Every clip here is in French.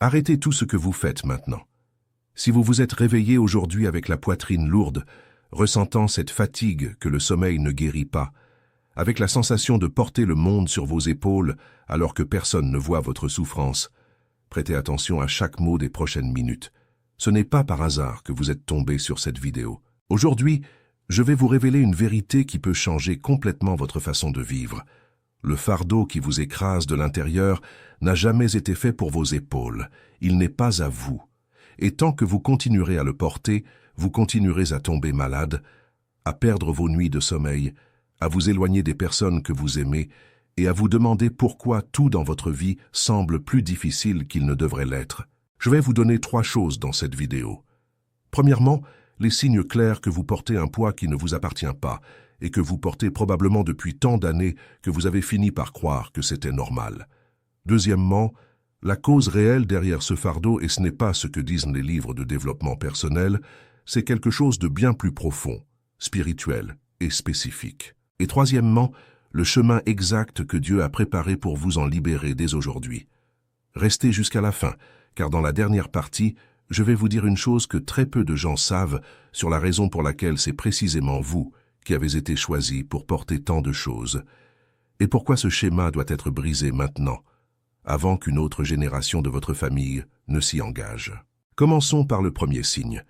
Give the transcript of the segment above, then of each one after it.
Arrêtez tout ce que vous faites maintenant. Si vous vous êtes réveillé aujourd'hui avec la poitrine lourde, ressentant cette fatigue que le sommeil ne guérit pas, avec la sensation de porter le monde sur vos épaules alors que personne ne voit votre souffrance, prêtez attention à chaque mot des prochaines minutes. Ce n'est pas par hasard que vous êtes tombé sur cette vidéo. Aujourd'hui, je vais vous révéler une vérité qui peut changer complètement votre façon de vivre. Le fardeau qui vous écrase de l'intérieur n'a jamais été fait pour vos épaules. Il n'est pas à vous. Et tant que vous continuerez à le porter, vous continuerez à tomber malade, à perdre vos nuits de sommeil, à vous éloigner des personnes que vous aimez et à vous demander pourquoi tout dans votre vie semble plus difficile qu'il ne devrait l'être. Je vais vous donner 3 choses dans cette vidéo. Premièrement, les signes clairs que vous portez un poids qui ne vous appartient pas et que vous portez probablement depuis tant d'années que vous avez fini par croire que c'était normal. Deuxièmement, la cause réelle derrière ce fardeau, et ce n'est pas ce que disent les livres de développement personnel, c'est quelque chose de bien plus profond, spirituel et spécifique. Et troisièmement, le chemin exact que Dieu a préparé pour vous en libérer dès aujourd'hui. Restez jusqu'à la fin, car dans la dernière partie, je vais vous dire une chose que très peu de gens savent sur la raison pour laquelle c'est précisément vous qui avez été choisi pour porter tant de choses. Et pourquoi ce schéma doit être brisé maintenant, avant qu'une autre génération de votre famille ne s'y engage. Commençons par le premier signe.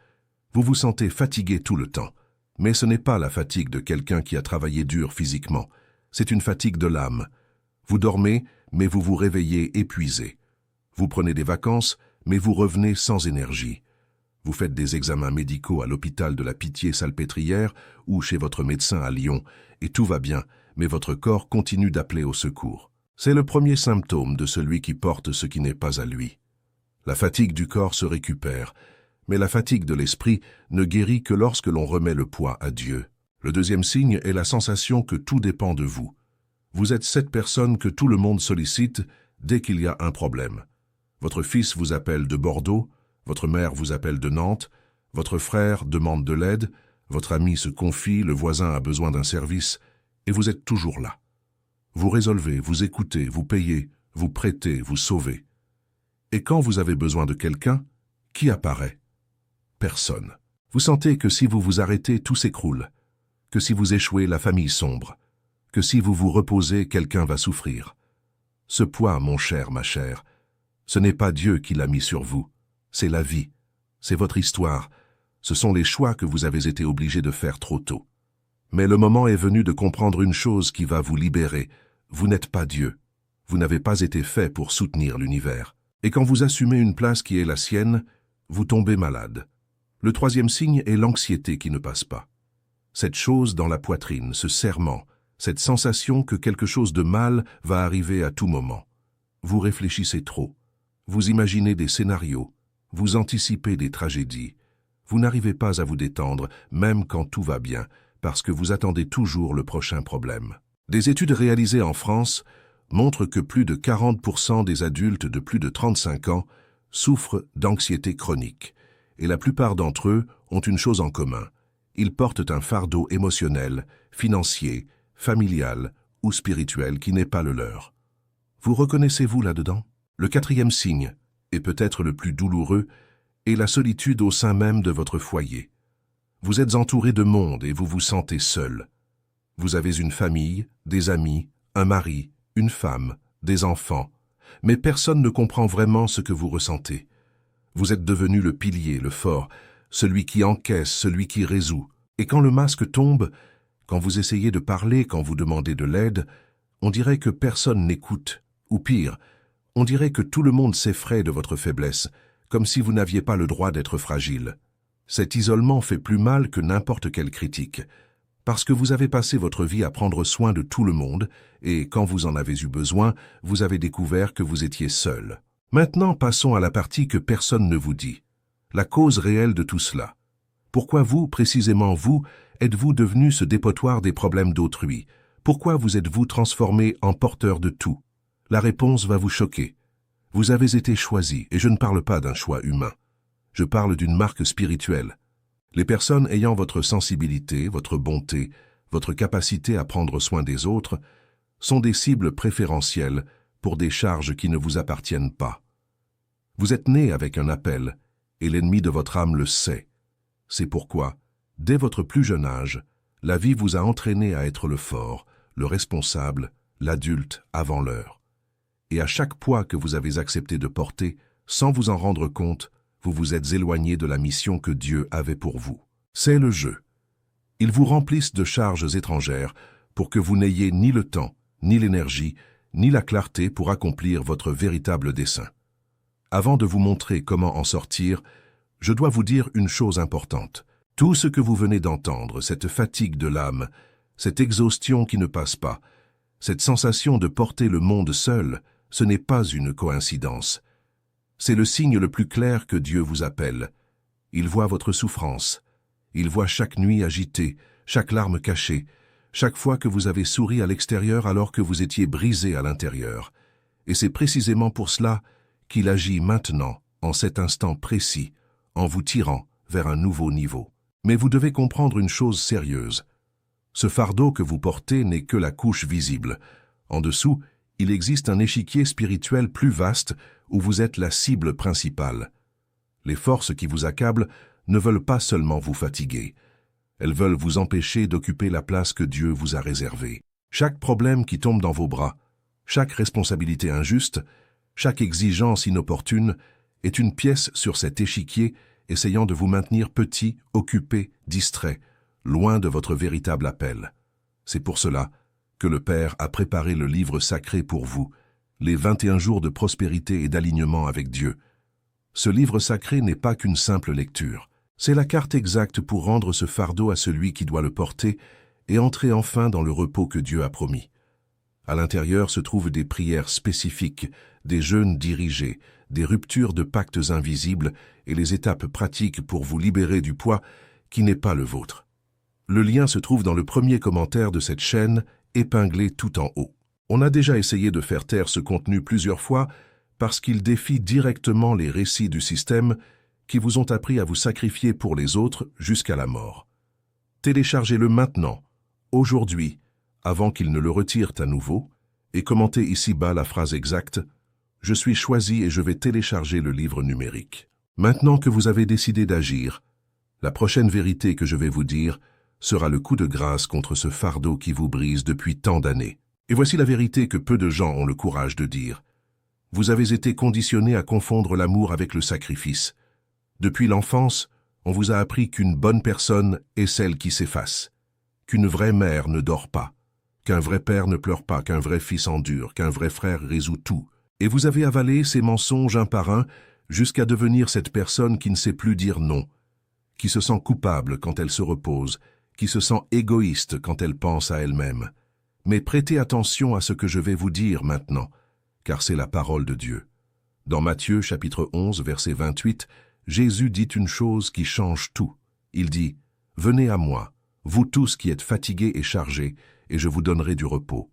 Vous vous sentez fatigué tout le temps, mais ce n'est pas la fatigue de quelqu'un qui a travaillé dur physiquement, c'est une fatigue de l'âme. Vous dormez, mais vous vous réveillez épuisé. Vous prenez des vacances, mais vous revenez sans énergie. Vous faites des examens médicaux à l'hôpital de la Pitié-Salpêtrière ou chez votre médecin à Lyon, et tout va bien, mais votre corps continue d'appeler au secours. C'est le premier symptôme de celui qui porte ce qui n'est pas à lui. La fatigue du corps se récupère, mais la fatigue de l'esprit ne guérit que lorsque l'on remet le poids à Dieu. Le deuxième signe est la sensation que tout dépend de vous. Vous êtes cette personne que tout le monde sollicite dès qu'il y a un problème. Votre fils vous appelle de Bordeaux, votre mère vous appelle de Nantes, votre frère demande de l'aide, votre ami se confie, le voisin a besoin d'un service, et vous êtes toujours là. Vous résolvez, vous écoutez, vous payez, vous prêtez, vous sauvez. Et quand vous avez besoin de quelqu'un, qui apparaît? Personne. Vous sentez que si vous vous arrêtez, tout s'écroule, que si vous échouez, la famille sombre, que si vous vous reposez, quelqu'un va souffrir. Ce poids, mon cher, ma chère, ce n'est pas Dieu qui l'a mis sur vous, c'est la vie, c'est votre histoire, ce sont les choix que vous avez été obligés de faire trop tôt. Mais le moment est venu de comprendre une chose qui va vous libérer. Vous n'êtes pas Dieu. Vous n'avez pas été fait pour soutenir l'univers. Et quand vous assumez une place qui est la sienne, vous tombez malade. Le troisième signe est l'anxiété qui ne passe pas. Cette chose dans la poitrine, ce serrement, cette sensation que quelque chose de mal va arriver à tout moment. Vous réfléchissez trop. Vous imaginez des scénarios. Vous anticipez des tragédies. Vous n'arrivez pas à vous détendre, même quand tout va bien, parce que vous attendez toujours le prochain problème. Des études réalisées en France montrent que plus de 40% des adultes de plus de 35 ans souffrent d'anxiété chronique, et la plupart d'entre eux ont une chose en commun. Ils portent un fardeau émotionnel, financier, familial ou spirituel qui n'est pas le leur. Vous reconnaissez-vous là-dedans? Le quatrième signe, et peut-être le plus douloureux, est la solitude au sein même de votre foyer. Vous êtes entouré de monde et vous vous sentez seul. Vous avez une famille, des amis, un mari, une femme, des enfants, mais personne ne comprend vraiment ce que vous ressentez. Vous êtes devenu le pilier, le fort, celui qui encaisse, celui qui résout. Et quand le masque tombe, quand vous essayez de parler, quand vous demandez de l'aide, on dirait que personne n'écoute, ou pire, on dirait que tout le monde s'effraie de votre faiblesse, comme si vous n'aviez pas le droit d'être fragile. Cet isolement fait plus mal que n'importe quelle critique, parce que vous avez passé votre vie à prendre soin de tout le monde, et quand vous en avez eu besoin, vous avez découvert que vous étiez seul. Maintenant, passons à la partie que personne ne vous dit. La cause réelle de tout cela. Pourquoi vous, précisément vous, êtes-vous devenu ce dépotoir des problèmes d'autrui? Pourquoi vous êtes-vous transformé en porteur de tout? La réponse va vous choquer. Vous avez été choisi, et je ne parle pas d'un choix humain. Je parle d'une marque spirituelle. Les personnes ayant votre sensibilité, votre bonté, votre capacité à prendre soin des autres, sont des cibles préférentielles pour des charges qui ne vous appartiennent pas. Vous êtes né avec un appel, et l'ennemi de votre âme le sait. C'est pourquoi, dès votre plus jeune âge, la vie vous a entraîné à être le fort, le responsable, l'adulte avant l'heure. Et à chaque poids que vous avez accepté de porter, sans vous en rendre compte, vous vous êtes éloigné de la mission que Dieu avait pour vous. C'est le jeu. Ils vous remplissent de charges étrangères pour que vous n'ayez ni le temps, ni l'énergie, ni la clarté pour accomplir votre véritable dessein. Avant de vous montrer comment en sortir, je dois vous dire une chose importante. Tout ce que vous venez d'entendre, cette fatigue de l'âme, cette exhaustion qui ne passe pas, cette sensation de porter le monde seul, ce n'est pas une coïncidence. C'est le signe le plus clair que Dieu vous appelle. Il voit votre souffrance. Il voit chaque nuit agitée, chaque larme cachée, chaque fois que vous avez souri à l'extérieur alors que vous étiez brisé à l'intérieur. Et c'est précisément pour cela qu'il agit maintenant, en cet instant précis, en vous tirant vers un nouveau niveau. Mais vous devez comprendre une chose sérieuse. Ce fardeau que vous portez n'est que la couche visible. En dessous, il existe un échiquier spirituel plus vaste où vous êtes la cible principale. Les forces qui vous accablent ne veulent pas seulement vous fatiguer. Elles veulent vous empêcher d'occuper la place que Dieu vous a réservée. Chaque problème qui tombe dans vos bras, chaque responsabilité injuste, chaque exigence inopportune est une pièce sur cet échiquier essayant de vous maintenir petit, occupé, distrait, loin de votre véritable appel. C'est pour cela que le Père a préparé le livre sacré pour vous, les 21 jours de prospérité et d'alignement avec Dieu. Ce livre sacré n'est pas qu'une simple lecture. C'est la carte exacte pour rendre ce fardeau à celui qui doit le porter et entrer enfin dans le repos que Dieu a promis. À l'intérieur se trouvent des prières spécifiques, des jeûnes dirigés, des ruptures de pactes invisibles et les étapes pratiques pour vous libérer du poids qui n'est pas le vôtre. Le lien se trouve dans le premier commentaire de cette chaîne, épinglé tout en haut. On a déjà essayé de faire taire ce contenu plusieurs fois parce qu'il défie directement les récits du système qui vous ont appris à vous sacrifier pour les autres jusqu'à la mort. Téléchargez-le maintenant, aujourd'hui, avant qu'ils ne le retirent à nouveau, et commentez ici-bas la phrase exacte « Je suis choisi et je vais télécharger le livre numérique ». Maintenant que vous avez décidé d'agir, la prochaine vérité que je vais vous dire sera le coup de grâce contre ce fardeau qui vous brise depuis tant d'années. Et voici la vérité que peu de gens ont le courage de dire. Vous avez été conditionné à confondre l'amour avec le sacrifice. Depuis l'enfance, on vous a appris qu'une bonne personne est celle qui s'efface, qu'une vraie mère ne dort pas, qu'un vrai père ne pleure pas, qu'un vrai fils endure, qu'un vrai frère résout tout. Et vous avez avalé ces mensonges un par un jusqu'à devenir cette personne qui ne sait plus dire non, qui se sent coupable quand elle se repose, qui se sent égoïste quand elle pense à elle-même. Mais prêtez attention à ce que je vais vous dire maintenant, car c'est la parole de Dieu. Dans Matthieu chapitre 11, verset 28, Jésus dit une chose qui change tout. Il dit « Venez à moi, vous tous qui êtes fatigués et chargés, et je vous donnerai du repos. »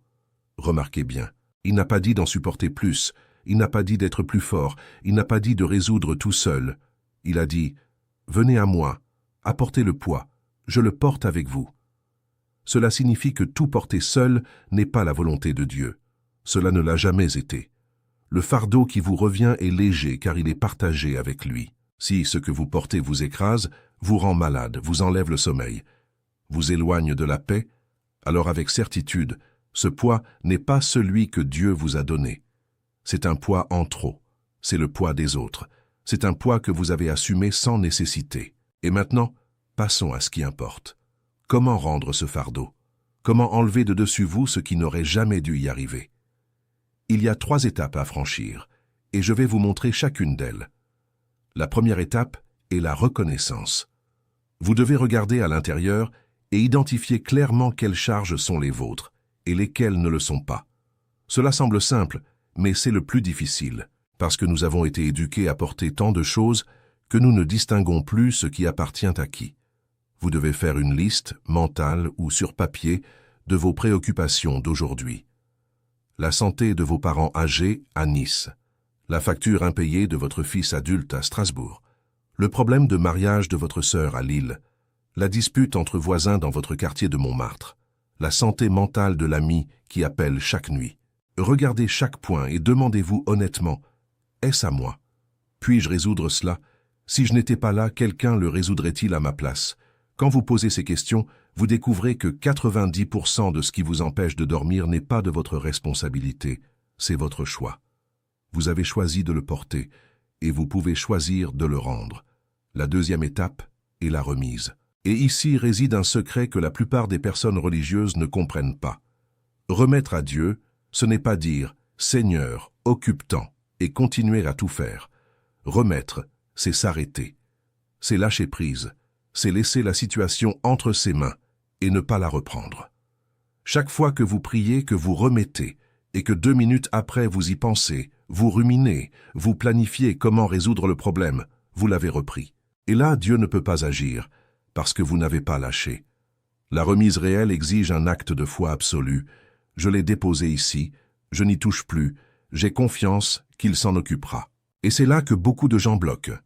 Remarquez bien, il n'a pas dit d'en supporter plus, il n'a pas dit d'être plus fort, il n'a pas dit de résoudre tout seul. Il a dit « Venez à moi, apportez le poids, je le porte avec vous. » Cela signifie que tout porter seul n'est pas la volonté de Dieu. Cela ne l'a jamais été. Le fardeau qui vous revient est léger car il est partagé avec lui. Si ce que vous portez vous écrase, vous rend malade, vous enlève le sommeil, vous éloigne de la paix, alors avec certitude, ce poids n'est pas celui que Dieu vous a donné. C'est un poids en trop, c'est le poids des autres, c'est un poids que vous avez assumé sans nécessité. Et maintenant, passons à ce qui importe. Comment rendre ce fardeau? Comment enlever de dessus vous ce qui n'aurait jamais dû y arriver? Il y a 3 étapes à franchir, et je vais vous montrer chacune d'elles. La première étape est la reconnaissance. Vous devez regarder à l'intérieur et identifier clairement quelles charges sont les vôtres et lesquelles ne le sont pas. Cela semble simple, mais c'est le plus difficile, parce que nous avons été éduqués à porter tant de choses que nous ne distinguons plus ce qui appartient à qui. Vous devez faire une liste, mentale ou sur papier, de vos préoccupations d'aujourd'hui. La santé de vos parents âgés à Nice, la facture impayée de votre fils adulte à Strasbourg, le problème de mariage de votre sœur à Lille, la dispute entre voisins dans votre quartier de Montmartre, la santé mentale de l'ami qui appelle chaque nuit. Regardez chaque point et demandez-vous honnêtement, est-ce à moi? Puis-je résoudre cela? Si je n'étais pas là, quelqu'un le résoudrait-il à ma place? Quand vous posez ces questions, vous découvrez que 90% de ce qui vous empêche de dormir n'est pas de votre responsabilité, c'est votre choix. Vous avez choisi de le porter, et vous pouvez choisir de le rendre. La deuxième étape est la remise. Et ici réside un secret que la plupart des personnes religieuses ne comprennent pas. Remettre à Dieu, ce n'est pas dire « Seigneur, occupe-t'en » et continuer à tout faire. Remettre, c'est s'arrêter. C'est lâcher prise. C'est laisser la situation entre ses mains et ne pas la reprendre. Chaque fois que vous priez, que vous remettez, et que 2 minutes après vous y pensez, vous ruminez, vous planifiez comment résoudre le problème, vous l'avez repris. Et là, Dieu ne peut pas agir, parce que vous n'avez pas lâché. La remise réelle exige un acte de foi absolu. Je l'ai déposé ici, je n'y touche plus, j'ai confiance qu'il s'en occupera. Et c'est là que beaucoup de gens bloquent.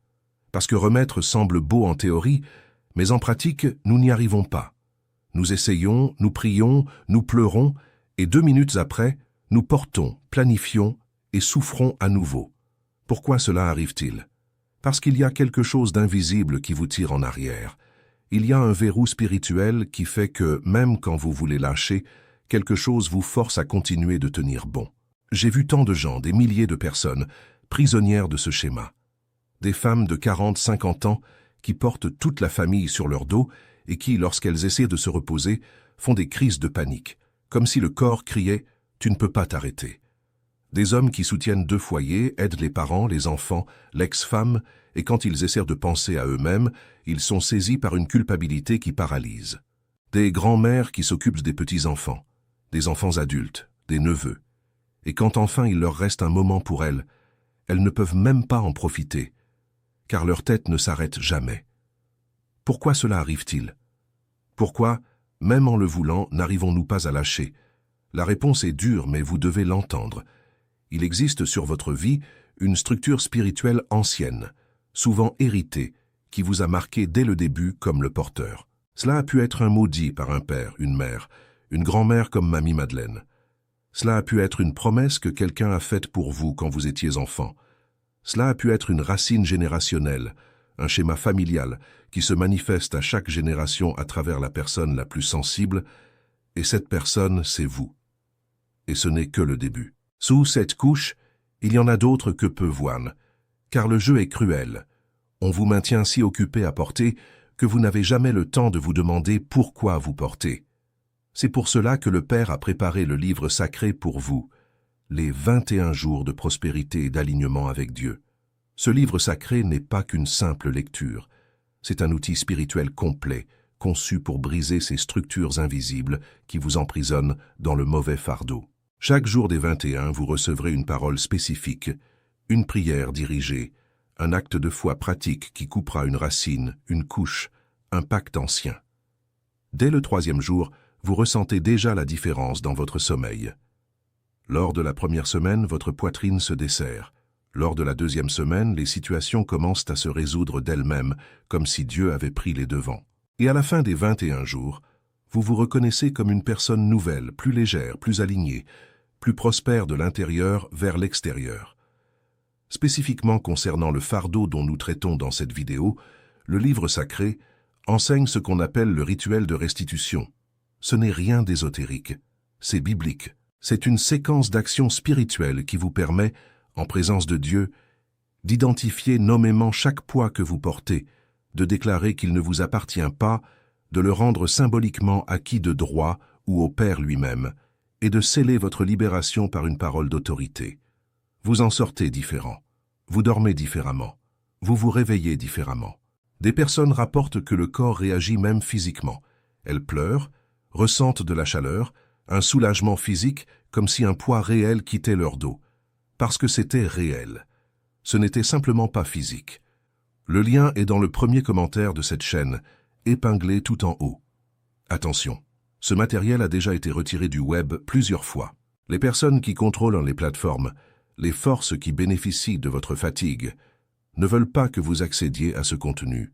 Parce que remettre semble beau en théorie, mais en pratique, nous n'y arrivons pas. Nous essayons, nous prions, nous pleurons, et 2 minutes après, nous portons, planifions et souffrons à nouveau. Pourquoi cela arrive-t-il? Parce qu'il y a quelque chose d'invisible qui vous tire en arrière. Il y a un verrou spirituel qui fait que, même quand vous voulez lâcher, quelque chose vous force à continuer de tenir bon. J'ai vu tant de gens, des milliers de personnes, prisonnières de ce schéma. Des femmes de 40, 50 ans qui portent toute la famille sur leur dos et qui, lorsqu'elles essaient de se reposer, font des crises de panique, comme si le corps criait « Tu ne peux pas t'arrêter ». Des hommes qui soutiennent 2 foyers, aident les parents, les enfants, l'ex-femme, et quand ils essaient de penser à eux-mêmes, ils sont saisis par une culpabilité qui paralyse. Des grands-mères qui s'occupent des petits-enfants, des enfants adultes, des neveux. Et quand enfin il leur reste un moment pour elles ne peuvent même pas en profiter, car leur tête ne s'arrête jamais. Pourquoi cela arrive-t-il? Pourquoi, même en le voulant, n'arrivons-nous pas à lâcher? La réponse est dure, mais vous devez l'entendre. Il existe sur votre vie une structure spirituelle ancienne, souvent héritée, qui vous a marqué dès le début comme le porteur. Cela a pu être un mot dit par un père, une mère, une grand-mère comme Mamie Madeleine. Cela a pu être une promesse que quelqu'un a faite pour vous quand vous étiez enfant. Cela a pu être une racine générationnelle, un schéma familial qui se manifeste à chaque génération à travers la personne la plus sensible, et cette personne, c'est vous. Et ce n'est que le début. Sous cette couche, il y en a d'autres que peu voient, car le jeu est cruel. On vous maintient si occupé à porter que vous n'avez jamais le temps de vous demander pourquoi vous portez. C'est pour cela que le Père a préparé le livre sacré pour vous, les 21 jours de prospérité et d'alignement avec Dieu. Ce livre sacré n'est pas qu'une simple lecture, c'est un outil spirituel complet, conçu pour briser ces structures invisibles qui vous emprisonnent dans le mauvais fardeau. Chaque jour des 21, vous recevrez une parole spécifique, une prière dirigée, un acte de foi pratique qui coupera une racine, une couche, un pacte ancien. Dès le 3e jour, vous ressentez déjà la différence dans votre sommeil. Lors de la première semaine, votre poitrine se desserre. Lors de la 2e semaine, les situations commencent à se résoudre d'elles-mêmes, comme si Dieu avait pris les devants. Et à la fin des 21 jours, vous vous reconnaissez comme une personne nouvelle, plus légère, plus alignée, plus prospère de l'intérieur vers l'extérieur. Spécifiquement concernant le fardeau dont nous traitons dans cette vidéo, le livre sacré enseigne ce qu'on appelle le rituel de restitution. Ce n'est rien d'ésotérique, c'est biblique. C'est une séquence d'actions spirituelles qui vous permet, en présence de Dieu, d'identifier nommément chaque poids que vous portez, de déclarer qu'il ne vous appartient pas, de le rendre symboliquement acquis de droit ou au Père lui-même, et de sceller votre libération par une parole d'autorité. Vous en sortez différent, vous dormez différemment, vous vous réveillez différemment. Des personnes rapportent que le corps réagit même physiquement. Elles pleurent, ressentent de la chaleur, un soulagement physique comme si un poids réel quittait leur dos. Parce que c'était réel. Ce n'était simplement pas physique. Le lien est dans le premier commentaire de cette chaîne, épinglé tout en haut. Attention, ce matériel a déjà été retiré du web plusieurs fois. Les personnes qui contrôlent les plateformes, les forces qui bénéficient de votre fatigue, ne veulent pas que vous accédiez à ce contenu.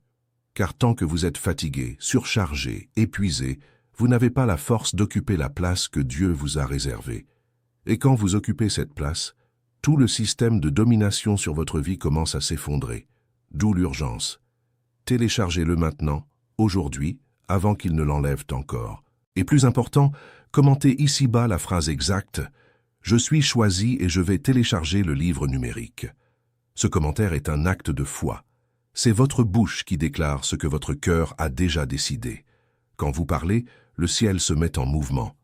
Car tant que vous êtes fatigué, surchargé, épuisé, vous n'avez pas la force d'occuper la place que Dieu vous a réservée. Et quand vous occupez cette place, Tout le système de domination sur votre vie commence à s'effondrer. D'où l'urgence. Téléchargez-le maintenant, aujourd'hui, avant qu'il ne l'enlève encore. Et plus important, commentez ici-bas la phrase exacte « Je suis choisi et je vais télécharger le livre numérique ». Ce commentaire est un acte de foi. C'est votre bouche qui déclare ce que votre cœur a déjà décidé. Quand vous parlez, le ciel se met en mouvement.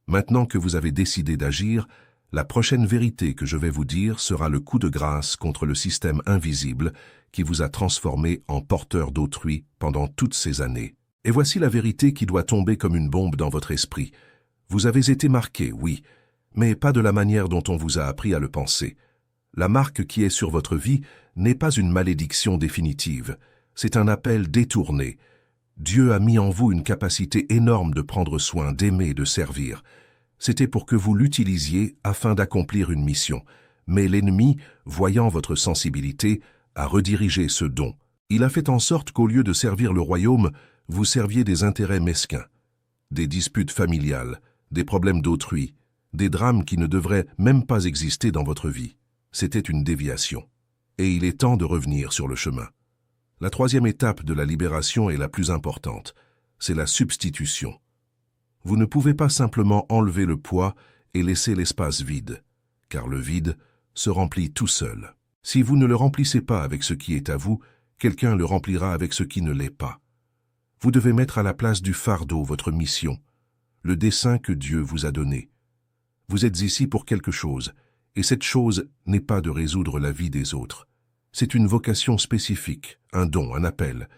Maintenant que vous avez décidé d'agir, la prochaine vérité que je vais vous dire sera le coup de grâce contre le système invisible qui vous a transformé en porteur d'autrui pendant toutes ces années. Et voici la vérité qui doit tomber comme une bombe dans votre esprit. Vous avez été marqué, oui, mais pas de la manière dont on vous a appris à le penser. La marque qui est sur votre vie n'est pas une malédiction définitive, c'est un appel détourné. Dieu a mis en vous une capacité énorme de prendre soin, d'aimer, de servir. C'était pour que vous l'utilisiez afin d'accomplir une mission. Mais l'ennemi, voyant votre sensibilité, a redirigé ce don. Il a fait en sorte qu'au lieu de servir le royaume, vous serviez des intérêts mesquins, des disputes familiales, des problèmes d'autrui, des drames qui ne devraient même pas exister dans votre vie. C'était une déviation. Et il est temps de revenir sur le chemin. La troisième étape de la libération est la plus importante. C'est la substitution. Vous ne pouvez pas simplement enlever le poids et laisser l'espace vide, car le vide se remplit tout seul. Si vous ne le remplissez pas avec ce qui est à vous, quelqu'un le remplira avec ce qui ne l'est pas. Vous devez mettre à la place du fardeau votre mission, le dessein que Dieu vous a donné. Vous êtes ici pour quelque chose, et cette chose n'est pas de résoudre la vie des autres. C'est une vocation spécifique, un don, un appel.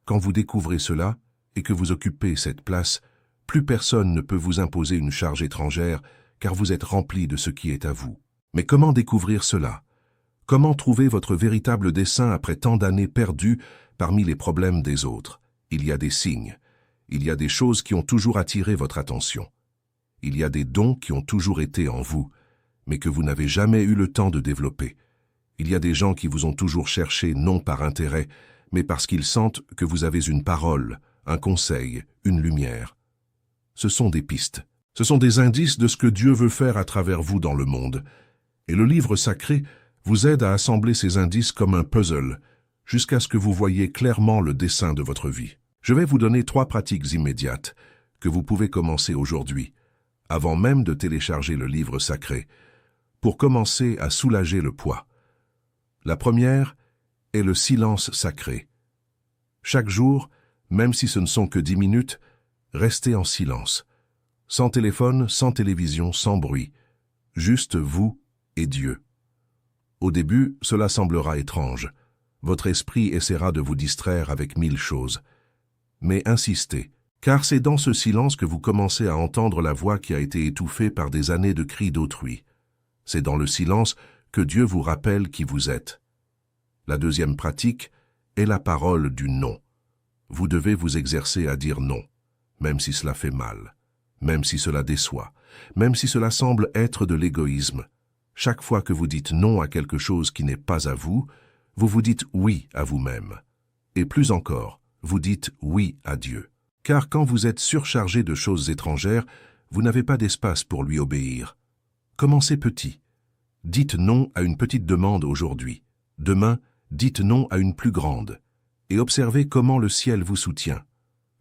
Quand vous découvrez cela et que vous occupez cette place, plus personne ne peut vous imposer une charge étrangère, car vous êtes rempli de ce qui est à vous. Mais comment découvrir cela? Comment trouver votre véritable dessein après tant d'années perdues parmi les problèmes des autres? Il y a des signes. Il y a des choses qui ont toujours attiré votre attention. Il y a des dons qui ont toujours été en vous, mais que vous n'avez jamais eu le temps de développer. Il y a des gens qui vous ont toujours cherché non par intérêt, mais parce qu'ils sentent que vous avez une parole, un conseil, une lumière. Ce sont des pistes. Ce sont des indices de ce que Dieu veut faire à travers vous dans le monde. Et le livre sacré vous aide à assembler ces indices comme un puzzle, jusqu'à ce que vous voyiez clairement le dessin de votre vie. Je vais vous donner 3 pratiques immédiates que vous pouvez commencer aujourd'hui, avant même de télécharger le livre sacré, pour commencer à soulager le poids. La première est le silence sacré. Chaque jour, même si ce ne sont que 10 minutes, restez en silence. Sans téléphone, sans télévision, sans bruit. Juste vous et Dieu. Au début, cela semblera étrange. Votre esprit essaiera de vous distraire avec 1000 choses. Mais insistez, car c'est dans ce silence que vous commencez à entendre la voix qui a été étouffée par des années de cris d'autrui. C'est dans le silence que Dieu vous rappelle qui vous êtes. La deuxième pratique est la parole du non. Vous devez vous exercer à dire non, même si cela fait mal, même si cela déçoit, même si cela semble être de l'égoïsme. Chaque fois que vous dites non à quelque chose qui n'est pas à vous, vous vous dites oui à vous-même. Et plus encore, vous dites oui à Dieu. Car quand vous êtes surchargé de choses étrangères, vous n'avez pas d'espace pour lui obéir. Commencez petit. Dites non à une petite demande aujourd'hui. Demain, dites non à une plus grande. Et observez comment le ciel vous soutient.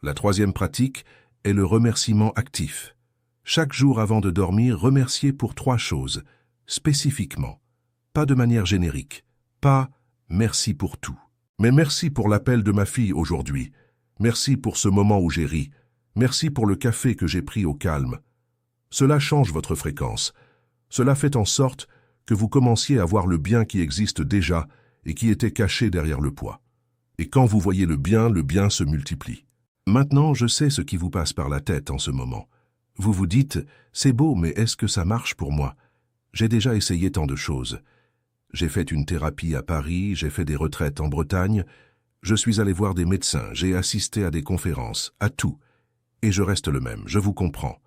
La troisième pratique est le remerciement actif. Chaque jour avant de dormir, remerciez pour 3 choses, spécifiquement. Pas de manière générique. Pas « merci pour tout ». Mais merci pour l'appel de ma fille aujourd'hui. Merci pour ce moment où j'ai ri. Merci pour le café que j'ai pris au calme. Cela change votre fréquence. Cela fait en sorte que vous commenciez à voir le bien qui existe déjà et qui était caché derrière le poids. Et quand vous voyez le bien se multiplie. Maintenant, je sais ce qui vous passe par la tête en ce moment. Vous vous dites « c'est beau, mais est-ce que ça marche pour moi ?» J'ai déjà essayé tant de choses. J'ai fait une thérapie à Paris, j'ai fait des retraites en Bretagne, je suis allé voir des médecins, j'ai assisté à des conférences, à tout. Et je reste le même, je vous comprends.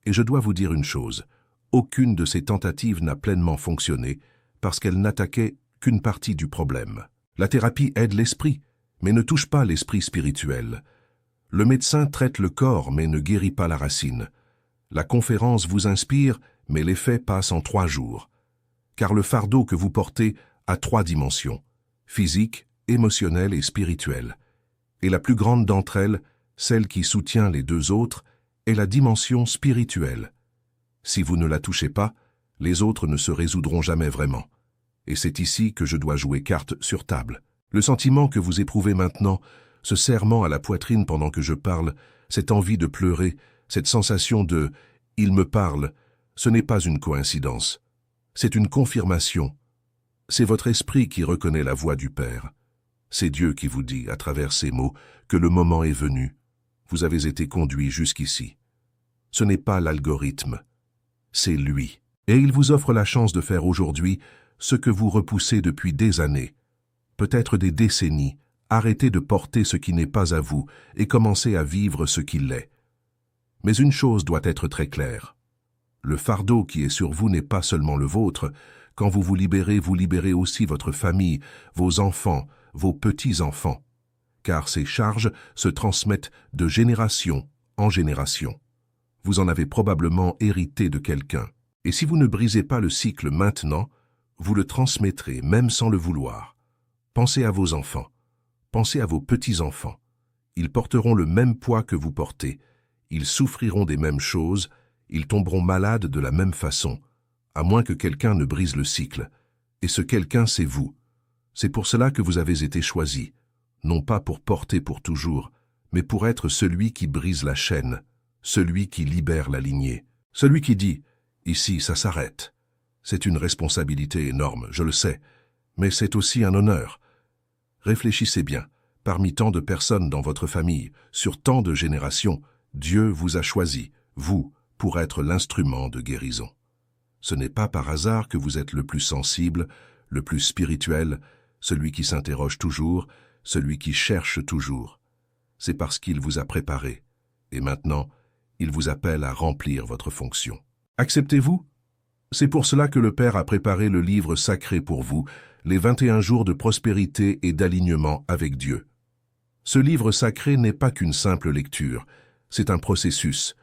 Et je dois vous dire une chose, aucune de ces tentatives n'a pleinement fonctionné parce qu'elle n'attaquait qu'une partie du problème. La thérapie aide l'esprit, mais ne touche pas l'esprit spirituel. Le médecin traite le corps, mais ne guérit pas la racine. La conférence vous inspire, mais l'effet passe en 3 jours. car le fardeau que vous portez a 3 dimensions, physique, émotionnelle et spirituelle. Et la plus grande d'entre elles, celle qui soutient les 2 autres, est la dimension spirituelle. Si vous ne la touchez pas, les autres ne se résoudront jamais vraiment. Et c'est ici que je dois jouer carte sur table. Le sentiment que vous éprouvez maintenant, ce serrement à la poitrine pendant que je parle, cette envie de pleurer, cette sensation de « il me parle », ce n'est pas une coïncidence. C'est une confirmation. C'est votre esprit qui reconnaît la voix du Père. C'est Dieu qui vous dit, à travers ces mots, que le moment est venu. Vous avez été conduit jusqu'ici. Ce n'est pas l'algorithme, c'est lui. Et il vous offre la chance de faire aujourd'hui ce que vous repoussez depuis des années, peut-être des décennies. Arrêtez de porter ce qui n'est pas à vous et commencez à vivre ce qui l'est. Mais une chose doit être très claire. Le fardeau qui est sur vous n'est pas seulement le vôtre. Quand vous libérez aussi votre famille, vos enfants, vos petits-enfants. Car ces charges se transmettent de génération en génération. Vous en avez probablement hérité de quelqu'un. Et si vous ne brisez pas le cycle maintenant, vous le transmettrez même sans le vouloir. Pensez à vos enfants. Pensez à vos petits-enfants. Ils porteront le même poids que vous portez. Ils souffriront des mêmes choses. Ils tomberont malades de la même façon, à moins que quelqu'un ne brise le cycle. Et ce quelqu'un, c'est vous. C'est pour cela que vous avez été choisi, non pas pour porter pour toujours, mais pour être celui qui brise la chaîne, celui qui libère la lignée, celui qui dit « ici, ça s'arrête ». C'est une responsabilité énorme, je le sais, mais c'est aussi un honneur. Réfléchissez bien, parmi tant de personnes dans votre famille, sur tant de générations, Dieu vous a choisi, vous, pour être l'instrument de guérison. Ce n'est pas par hasard que vous êtes le plus sensible, le plus spirituel, celui qui s'interroge toujours, celui qui cherche toujours. C'est parce qu'il vous a préparé, et maintenant, il vous appelle à remplir votre fonction. Acceptez-vous? C'est pour cela que le Père a préparé le livre sacré pour vous, les 21 jours de prospérité et d'alignement avec Dieu. Ce livre sacré n'est pas qu'une simple lecture, c'est un processus,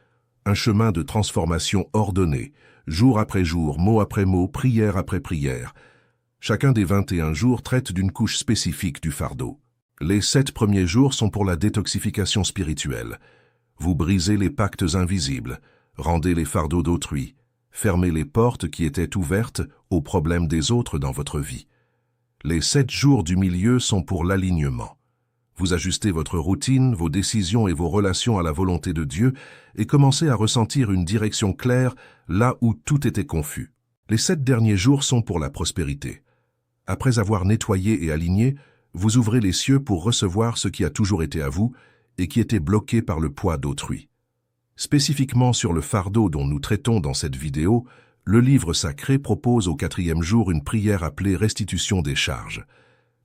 un chemin de transformation ordonné, jour après jour, mot après mot, prière après prière. Chacun des 21 jours traite d'une couche spécifique du fardeau. Les 7 premiers jours sont pour la détoxification spirituelle. Vous brisez les pactes invisibles, rendez les fardeaux d'autrui, fermez les portes qui étaient ouvertes aux problèmes des autres dans votre vie. Les 7 jours du milieu sont pour l'alignement. Vous ajustez votre routine, vos décisions et vos relations à la volonté de Dieu et commencez à ressentir une direction claire là où tout était confus. Les 7 derniers jours sont pour la prospérité. Après avoir nettoyé et aligné, vous ouvrez les cieux pour recevoir ce qui a toujours été à vous et qui était bloqué par le poids d'autrui. Spécifiquement sur le fardeau dont nous traitons dans cette vidéo, le livre sacré propose au 4e jour une prière appelée restitution des charges.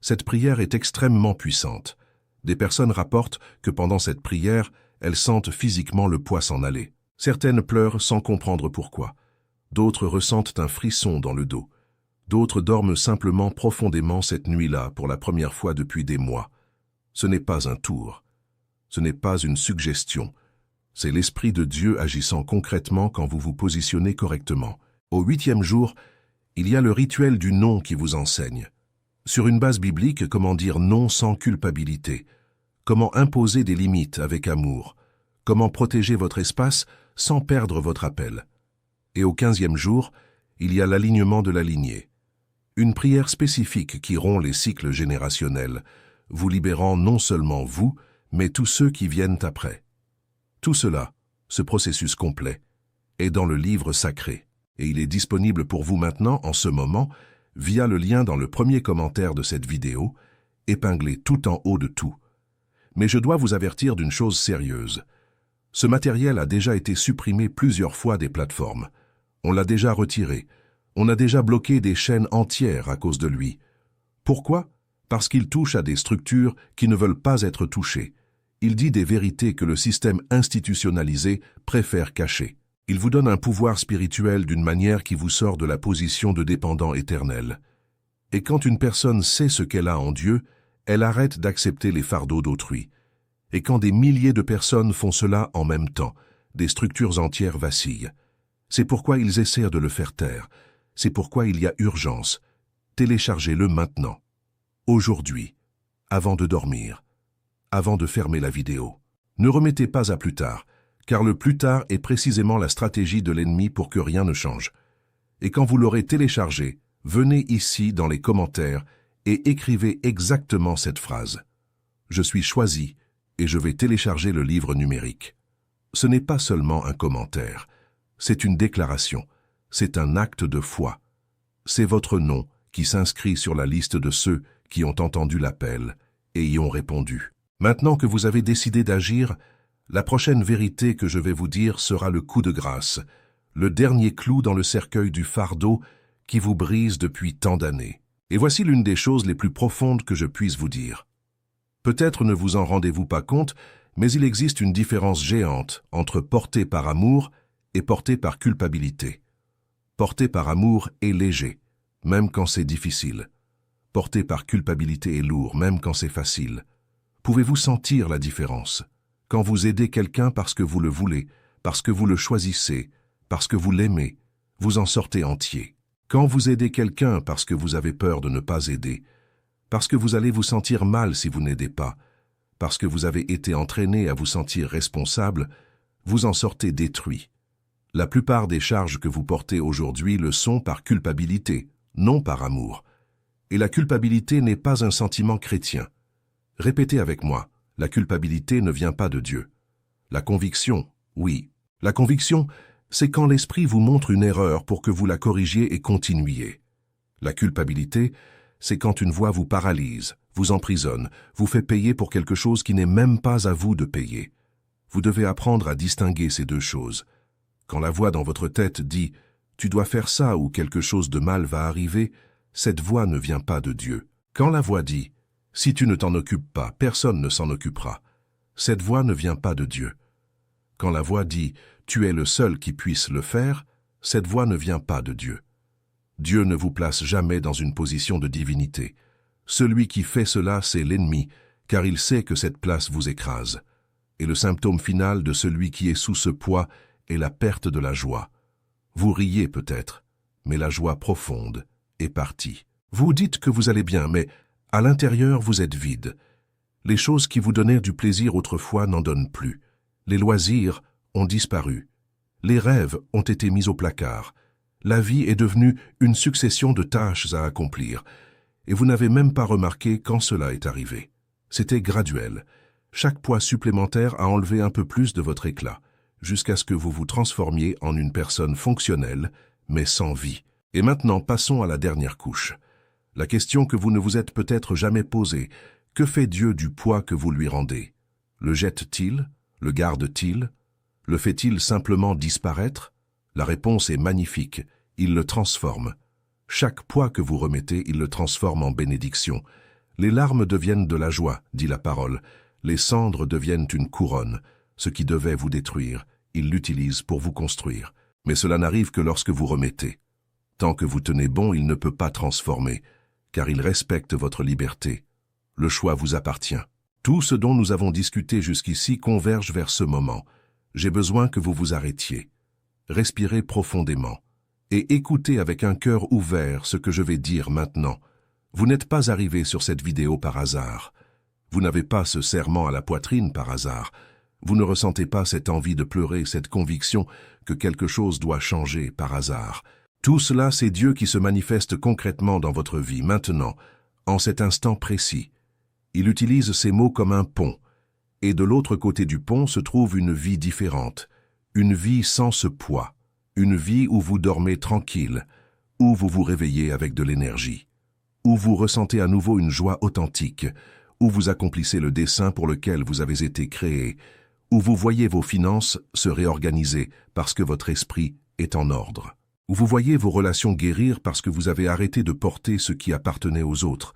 Cette prière est extrêmement puissante. Des personnes rapportent que pendant cette prière, elles sentent physiquement le poids s'en aller. Certaines pleurent sans comprendre pourquoi. D'autres ressentent un frisson dans le dos. D'autres dorment simplement profondément cette nuit-là pour la première fois depuis des mois. Ce n'est pas un tour. Ce n'est pas une suggestion. C'est l'Esprit de Dieu agissant concrètement quand vous vous positionnez correctement. Au 8e jour, il y a le rituel du non qui vous enseigne. Sur une base biblique, comment dire non sans culpabilité, comment imposer des limites avec amour, comment protéger votre espace sans perdre votre appel. Et au 15e jour, il y a l'alignement de la lignée. Une prière spécifique qui rompt les cycles générationnels, vous libérant non seulement vous, mais tous ceux qui viennent après. Tout cela, ce processus complet, est dans le livre sacré, et il est disponible pour vous maintenant, en ce moment, via le lien dans le premier commentaire de cette vidéo, épinglé tout en haut de tout. Mais je dois vous avertir d'une chose sérieuse. Ce matériel a déjà été supprimé plusieurs fois des plateformes. On l'a déjà retiré. On a déjà bloqué des chaînes entières à cause de lui. Pourquoi? Parce qu'il touche à des structures qui ne veulent pas être touchées. Il dit des vérités que le système institutionnalisé préfère cacher. Il vous donne un pouvoir spirituel d'une manière qui vous sort de la position de dépendant éternel. Et quand une personne sait ce qu'elle a en Dieu, elle arrête d'accepter les fardeaux d'autrui. Et quand des milliers de personnes font cela en même temps, des structures entières vacillent. C'est pourquoi ils essaient de le faire taire. C'est pourquoi il y a urgence. Téléchargez-le maintenant. Aujourd'hui. Avant de dormir. Avant de fermer la vidéo. Ne remettez pas à plus tard, car le plus tard est précisément la stratégie de l'ennemi pour que rien ne change. Et quand vous l'aurez téléchargé, venez ici dans les commentaires et écrivez exactement cette phrase. Je suis choisi et je vais télécharger le livre numérique. Ce n'est pas seulement un commentaire, c'est une déclaration, c'est un acte de foi. C'est votre nom qui s'inscrit sur la liste de ceux qui ont entendu l'appel et y ont répondu. Maintenant que vous avez décidé d'agir, la prochaine vérité que je vais vous dire sera le coup de grâce, le dernier clou dans le cercueil du fardeau qui vous brise depuis tant d'années. Et voici l'une des choses les plus profondes que je puisse vous dire. Peut-être ne vous en rendez-vous pas compte, mais il existe une différence géante entre porté par amour et porté par culpabilité. Porté par amour est léger, même quand c'est difficile. Porté par culpabilité est lourd, même quand c'est facile. Pouvez-vous sentir la différence? Quand vous aidez quelqu'un parce que vous le voulez, parce que vous le choisissez, parce que vous l'aimez, vous en sortez entier. Quand vous aidez quelqu'un parce que vous avez peur de ne pas aider, parce que vous allez vous sentir mal si vous n'aidez pas, parce que vous avez été entraîné à vous sentir responsable, vous en sortez détruit. La plupart des charges que vous portez aujourd'hui le sont par culpabilité, non par amour. Et la culpabilité n'est pas un sentiment chrétien. Répétez avec moi, la culpabilité ne vient pas de Dieu. La conviction, oui. La conviction, c'est quand l'esprit vous montre une erreur pour que vous la corrigiez et continuiez. La culpabilité, c'est quand une voix vous paralyse, vous emprisonne, vous fait payer pour quelque chose qui n'est même pas à vous de payer. Vous devez apprendre à distinguer ces deux choses. Quand la voix dans votre tête dit « tu dois faire ça » ou quelque chose de mal va arriver, cette voix ne vient pas de Dieu. Quand la voix dit « si tu ne t'en occupes pas, personne ne s'en occupera », cette voix ne vient pas de Dieu. Quand la voix dit « tu es le seul qui puisse le faire », cette voix ne vient pas de Dieu. Dieu ne vous place jamais dans une position de divinité. Celui qui fait cela, c'est l'ennemi, car il sait que cette place vous écrase. Et le symptôme final de celui qui est sous ce poids est la perte de la joie. Vous riez peut-être, mais la joie profonde est partie. Vous dites que vous allez bien, mais à l'intérieur vous êtes vide. Les choses qui vous donnaient du plaisir autrefois n'en donnent plus. Les loisirs ont disparu. Les rêves ont été mis au placard. La vie est devenue une succession de tâches à accomplir. Et vous n'avez même pas remarqué quand cela est arrivé. C'était graduel. Chaque poids supplémentaire a enlevé un peu plus de votre éclat, jusqu'à ce que vous vous transformiez en une personne fonctionnelle, mais sans vie. Et maintenant, passons à la dernière couche. La question que vous ne vous êtes peut-être jamais posée, que fait Dieu du poids que vous lui rendez? Le jette-t-il? Le garde-t-il? Le fait-il simplement disparaître? La réponse est magnifique, il le transforme. Chaque poids que vous remettez, il le transforme en bénédiction. Les larmes deviennent de la joie, dit la parole. Les cendres deviennent une couronne. Ce qui devait vous détruire, il l'utilise pour vous construire. Mais cela n'arrive que lorsque vous remettez. Tant que vous tenez bon, il ne peut pas transformer, car il respecte votre liberté. Le choix vous appartient. Tout ce dont nous avons discuté jusqu'ici converge vers ce moment. J'ai besoin que vous vous arrêtiez. Respirez profondément et écoutez avec un cœur ouvert ce que je vais dire maintenant. Vous n'êtes pas arrivé sur cette vidéo par hasard. Vous n'avez pas ce serrement à la poitrine par hasard. Vous ne ressentez pas cette envie de pleurer, cette conviction que quelque chose doit changer par hasard. Tout cela, c'est Dieu qui se manifeste concrètement dans votre vie, maintenant, en cet instant précis. Il utilise ces mots comme un pont, et de l'autre côté du pont se trouve une vie différente, une vie sans ce poids, une vie où vous dormez tranquille, où vous vous réveillez avec de l'énergie, où vous ressentez à nouveau une joie authentique, où vous accomplissez le dessein pour lequel vous avez été créé, où vous voyez vos finances se réorganiser parce que votre esprit est en ordre, où vous voyez vos relations guérir parce que vous avez arrêté de porter ce qui appartenait aux autres,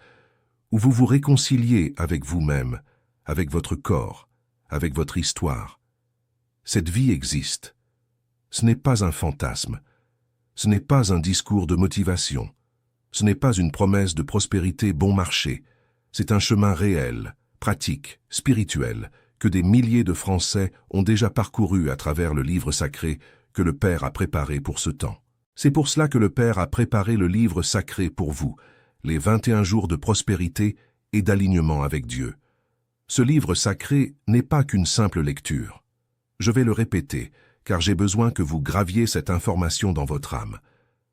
où vous vous réconciliez avec vous-même, avec votre corps, avec votre histoire. Cette vie existe. Ce n'est pas un fantasme. Ce n'est pas un discours de motivation. Ce n'est pas une promesse de prospérité bon marché. C'est un chemin réel, pratique, spirituel, que des milliers de Français ont déjà parcouru à travers le livre sacré que le Père a préparé pour ce temps. C'est pour cela que le Père a préparé le livre sacré pour vous, les 21 jours de prospérité et d'alignement avec Dieu. Ce livre sacré n'est pas qu'une simple lecture. Je vais le répéter, car j'ai besoin que vous graviez cette information dans votre âme.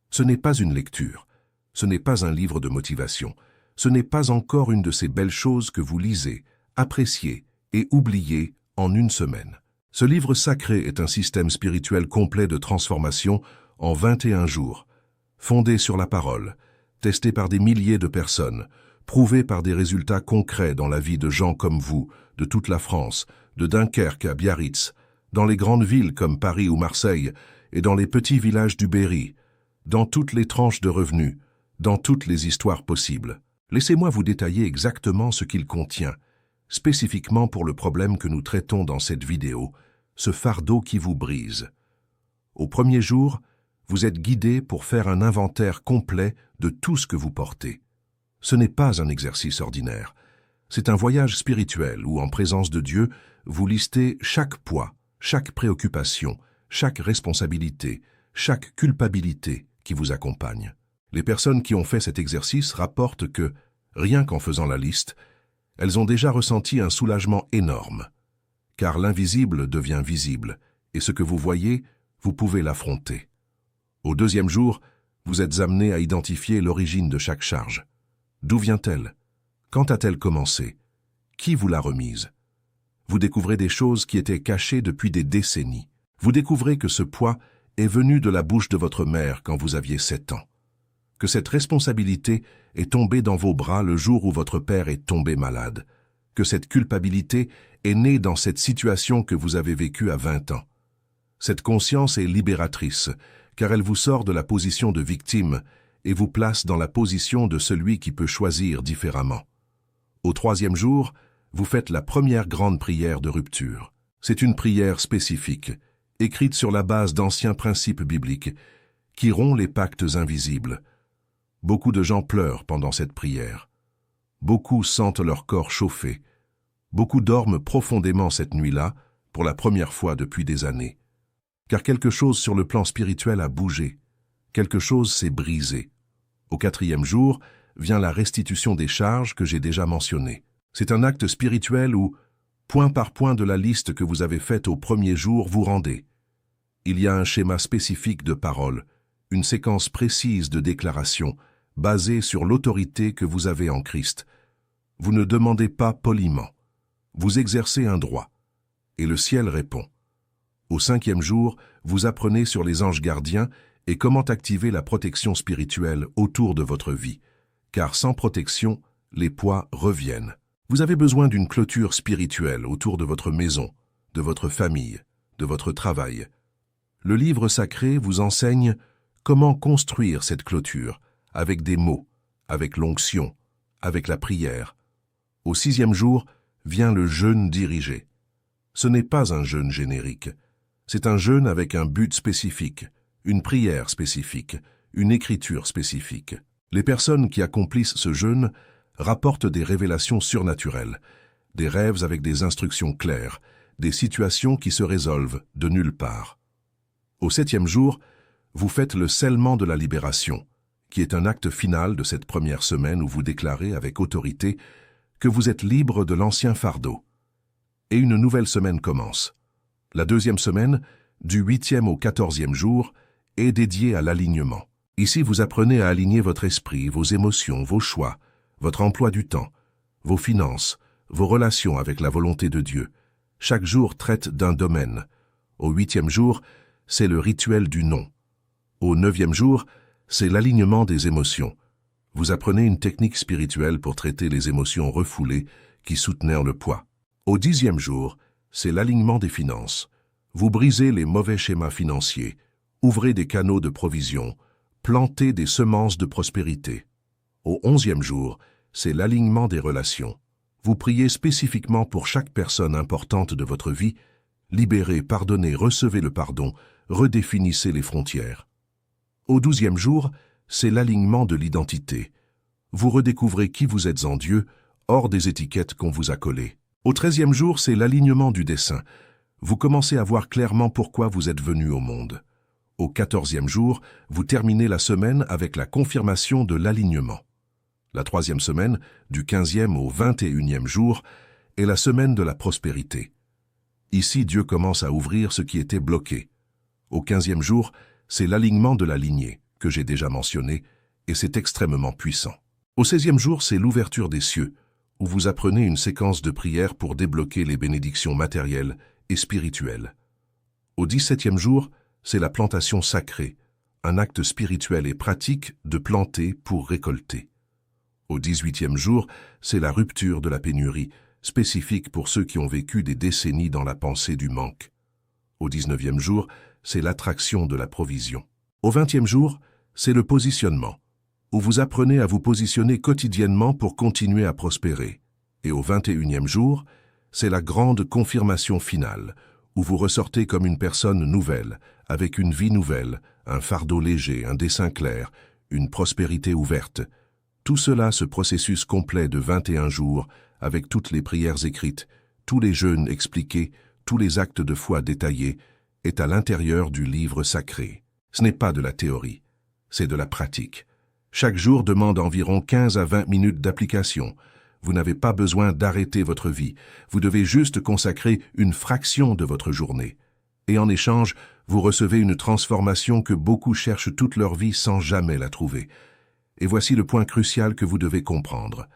Ce n'est pas une lecture, ce n'est pas un livre de motivation, ce n'est pas encore une de ces belles choses que vous lisez, appréciez et oubliez en une semaine. Ce livre sacré est un système spirituel complet de transformation en 21 jours, fondé sur la parole, testé par des milliers de personnes, prouvé par des résultats concrets dans la vie de gens comme vous, de toute la France, de Dunkerque à Biarritz, dans les grandes villes comme Paris ou Marseille, et dans les petits villages du Berry, dans toutes les tranches de revenus, dans toutes les histoires possibles. Laissez-moi vous détailler exactement ce qu'il contient, spécifiquement pour le problème que nous traitons dans cette vidéo, ce fardeau qui vous brise. Au premier jour, vous êtes guidé pour faire un inventaire complet de tout ce que vous portez. Ce n'est pas un exercice ordinaire. C'est un voyage spirituel où, en présence de Dieu, vous listez chaque poids, chaque préoccupation, chaque responsabilité, chaque culpabilité qui vous accompagne. Les personnes qui ont fait cet exercice rapportent que, rien qu'en faisant la liste, elles ont déjà ressenti un soulagement énorme, car l'invisible devient visible, et ce que vous voyez, vous pouvez l'affronter. Au deuxième jour, vous êtes amené à identifier l'origine de chaque charge. D'où vient-elle? Quand a-t-elle commencé? Qui vous l'a remise? Vous découvrez des choses qui étaient cachées depuis des décennies. Vous découvrez que ce poids est venu de la bouche de votre mère quand vous aviez 7 ans. Que cette responsabilité est tombée dans vos bras le jour où votre père est tombé malade. Que cette culpabilité est née dans cette situation que vous avez vécue à 20 ans. Cette conscience est libératrice, car elle vous sort de la position de victime et vous place dans la position de celui qui peut choisir différemment. Au troisième jour, vous faites la première grande prière de rupture. C'est une prière spécifique, écrite sur la base d'anciens principes bibliques, qui rompt les pactes invisibles. Beaucoup de gens pleurent pendant cette prière. Beaucoup sentent leur corps chauffer. Beaucoup dorment profondément cette nuit-là, pour la première fois depuis des années. Car quelque chose sur le plan spirituel a bougé. Quelque chose s'est brisé. Au quatrième jour, vient la restitution des charges que j'ai déjà mentionnées. C'est un acte spirituel où, point par point de la liste que vous avez faite au premier jour, vous rendez. Il y a un schéma spécifique de paroles, une séquence précise de déclarations, basée sur l'autorité que vous avez en Christ. Vous ne demandez pas poliment. Vous exercez un droit. Et le ciel répond. Au cinquième jour, vous apprenez sur les anges gardiens et comment activer la protection spirituelle autour de votre vie. Car sans protection, les poids reviennent. Vous avez besoin d'une clôture spirituelle autour de votre maison, de votre famille, de votre travail. Le livre sacré vous enseigne comment construire cette clôture avec des mots, avec l'onction, avec la prière. Au sixième jour vient le jeûne dirigé. Ce n'est pas un jeûne générique. C'est un jeûne avec un but spécifique, une prière spécifique, une écriture spécifique. Les personnes qui accomplissent ce jeûne rapportent des révélations surnaturelles, des rêves avec des instructions claires, des situations qui se résolvent de nulle part. Au septième jour, vous faites le scellement de la libération, qui est un acte final de cette première semaine où vous déclarez avec autorité que vous êtes libre de l'ancien fardeau. Et une nouvelle semaine commence. La deuxième semaine, du 8e au 14e jour, est dédiée à l'alignement. Ici, vous apprenez à aligner votre esprit, vos émotions, vos choix, votre emploi du temps, vos finances, vos relations avec la volonté de Dieu. Chaque jour traite d'un domaine. Au 8e jour, c'est le rituel du non. Au 9e jour, c'est l'alignement des émotions. Vous apprenez une technique spirituelle pour traiter les émotions refoulées qui soutenaient le poids. Au 10e jour, c'est l'alignement des finances. Vous brisez les mauvais schémas financiers, ouvrez des canaux de provision, plantez des semences de prospérité. Au 11e jour, c'est l'alignement des relations. Vous priez spécifiquement pour chaque personne importante de votre vie, libérez, pardonnez, recevez le pardon, redéfinissez les frontières. Au 12e jour, c'est l'alignement de l'identité. Vous redécouvrez qui vous êtes en Dieu, hors des étiquettes qu'on vous a collées. Au 13e jour, c'est l'alignement du dessein. Vous commencez à voir clairement pourquoi vous êtes venu au monde. Au 14e jour, vous terminez la semaine avec la confirmation de l'alignement. La 3e semaine, du 15e au 21e jour, est la semaine de la prospérité. Ici, Dieu commence à ouvrir ce qui était bloqué. Au 15e jour, c'est l'alignement de la lignée, que j'ai déjà mentionné, et c'est extrêmement puissant. Au 16e jour, c'est l'ouverture des cieux, où vous apprenez une séquence de prières pour débloquer les bénédictions matérielles et spirituelles. Au 17e jour, c'est la plantation sacrée, un acte spirituel et pratique de planter pour récolter. Au 18e jour, c'est la rupture de la pénurie, spécifique pour ceux qui ont vécu des décennies dans la pensée du manque. Au 19e jour, c'est l'attraction de la provision. Au 20e jour, c'est le positionnement, où vous apprenez à vous positionner quotidiennement pour continuer à prospérer. Et au 21e jour, c'est la grande confirmation finale, où vous ressortez comme une personne nouvelle, avec une vie nouvelle, un fardeau léger, un dessein clair, une prospérité ouverte. Tout cela, ce processus complet de 21 jours, avec toutes les prières écrites, tous les jeûnes expliqués, tous les actes de foi détaillés, est à l'intérieur du livre sacré. Ce n'est pas de la théorie, c'est de la pratique. Chaque jour demande environ 15 à 20 minutes d'application. Vous n'avez pas besoin d'arrêter votre vie. Vous devez juste consacrer une fraction de votre journée. Et en échange, vous recevez une transformation que beaucoup cherchent toute leur vie sans jamais la trouver. Et voici le point crucial que vous devez comprendre.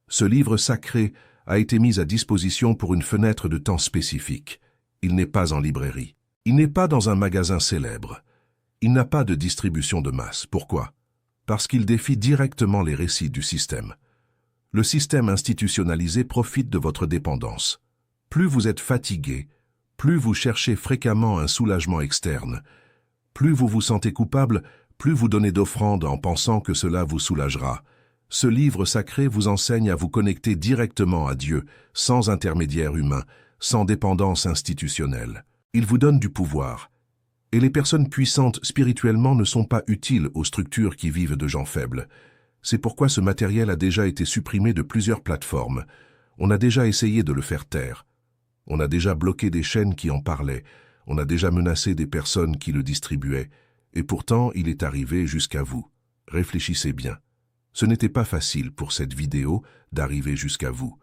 Ce livre sacré a été mis à disposition pour une fenêtre de temps spécifique. Il n'est pas en librairie. Il n'est pas dans un magasin célèbre. Il n'a pas de distribution de masse. Pourquoi? Parce qu'il défie directement les récits du système. Le système institutionnalisé profite de votre dépendance. Plus vous êtes fatigué, plus vous cherchez fréquemment un soulagement externe, plus vous vous sentez coupable, plus vous donnez d'offrandes en pensant que cela vous soulagera. Ce livre sacré vous enseigne à vous connecter directement à Dieu, sans intermédiaire humain, sans dépendance institutionnelle. Il vous donne du pouvoir. Et les personnes puissantes spirituellement ne sont pas utiles aux structures qui vivent de gens faibles. C'est pourquoi ce matériel a déjà été supprimé de plusieurs plateformes. On a déjà essayé de le faire taire. On a déjà bloqué des chaînes qui en parlaient. On a déjà menacé des personnes qui le distribuaient. Et pourtant, il est arrivé jusqu'à vous. Réfléchissez bien. Ce n'était pas facile pour cette vidéo d'arriver jusqu'à vous.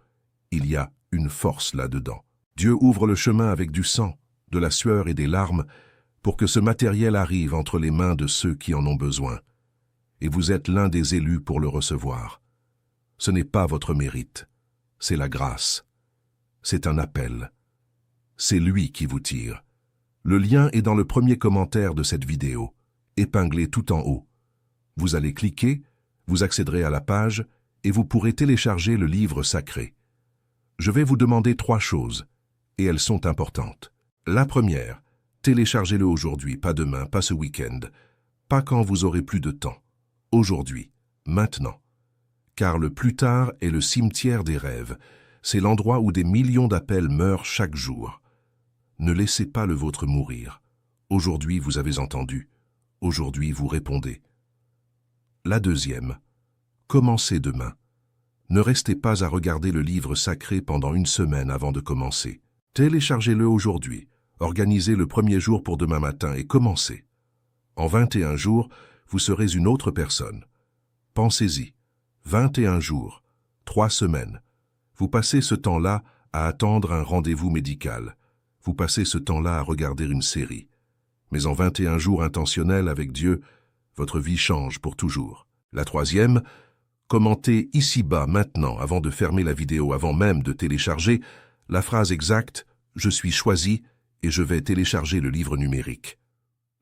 Il y a une force là-dedans. Dieu ouvre le chemin avec du sang, de la sueur et des larmes pour que ce matériel arrive entre les mains de ceux qui en ont besoin. Et vous êtes l'un des élus pour le recevoir. Ce n'est pas votre mérite, c'est la grâce. C'est un appel. C'est lui qui vous tire. Le lien est dans le premier commentaire de cette vidéo, épinglé tout en haut. Vous allez cliquer, vous accéderez à la page et vous pourrez télécharger le livre sacré. Je vais vous demander 3 choses, et elles sont importantes. La première, téléchargez-le aujourd'hui, pas demain, pas ce week-end, pas quand vous aurez plus de temps. Aujourd'hui, maintenant. Car le plus tard est le cimetière des rêves. C'est l'endroit où des millions d'appels meurent chaque jour. Ne laissez pas le vôtre mourir. Aujourd'hui, vous avez entendu. Aujourd'hui, vous répondez. La deuxième, commencez demain. Ne restez pas à regarder le livre sacré pendant une semaine avant de commencer. Téléchargez-le aujourd'hui. Organisez le premier jour pour demain matin et commencez. En 21 jours, vous serez une autre personne. Pensez-y. 21 jours, 3 semaines. Vous passez ce temps-là à attendre un rendez-vous médical. Vous passez ce temps-là à regarder une série. Mais en 21 jours intentionnels avec Dieu, votre vie change pour toujours. La troisième, commentez ici-bas maintenant, avant de fermer la vidéo, avant même de télécharger, la phrase exacte « Je suis choisi et je vais télécharger le livre numérique ».